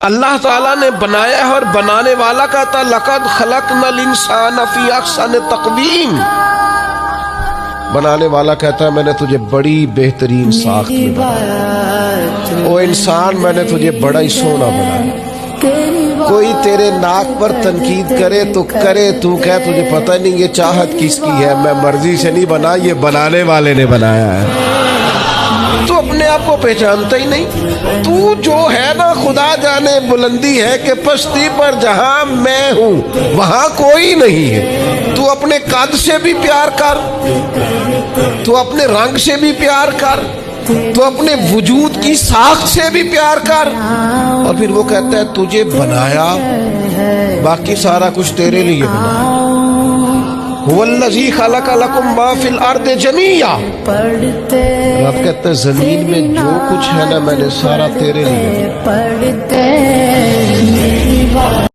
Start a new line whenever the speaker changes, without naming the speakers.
اللہ تعالیٰ نے بنایا ہے اور بنانے والا کہتا لقد خلقنا الانسان فی احسن تقویم. بنانے والا کہتا ہے میں نے تجھے بڑی بہترین ساخت میں بنایا. او انسان میں نے تجھے بڑا ہی سونا بنایا. کوئی تیرے ناک پر تنقید کرے تو کرے، تو کہہ تجھے پتہ نہیں یہ چاہت کس کی ہے، میں مرضی سے نہیں بنا، یہ بنانے والے نے بنایا ہے. تو اپنے آپ کو پہچانتا ہی نہیں. تو جو ہے نا خدا جانے بلندی ہے کہ پستی پر جہاں میں ہوں وہاں کوئی نہیں ہے. تو اپنے قد سے بھی پیار کر، تو اپنے رنگ سے بھی پیار کر، تو اپنے وجود کی ساخت سے بھی پیار کر. اور پھر وہ کہتا ہے تجھے بنایا، باقی سارا کچھ تیرے لیے بنایا. وَالَّذِي خَلَقَ لَكُم مَّا فِي الْأَرْضِ جَمِيعًا. رب کہتا ہے زمین میں جو کچھ ہے نا میں نے سارا تیرے لیے بنایا.